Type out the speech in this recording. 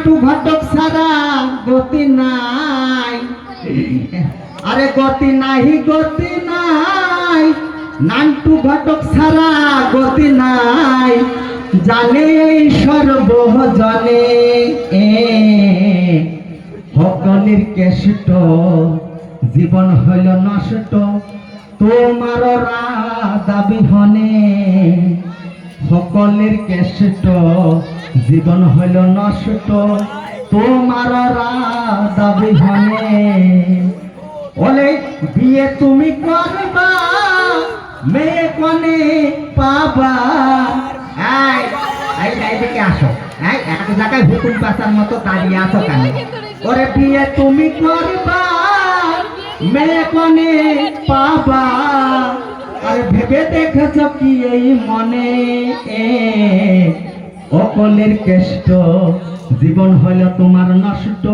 নান্টু ঘটক সারা গতি নাই, আরে গতি নাই গতি নাই, নান্টু ঘটক সারা গতি নাই, জানে সর্বজনে সকলের কেষ্ট জীবন হইল নষ্ট তোমার রাধা বিহনে, সকলের কেষ্ট জীবন হইল নষ্ট তোমার রাধা বিহনে। ওলে বিয়ে তুমি করবা মেয়ে কনে পাবা, এইদিকে আসো, এক জায়গায় হুকুম পাশার মতো দাঁড়িয়ে আছো কেন? ওরে বিয়ে তুমি করবা মেয়ে কনে পাবা, আরে ভেবে দেখেছ কি এই মনে অকলের কেষ্ট জীবন হইল তোমার নষ্ট।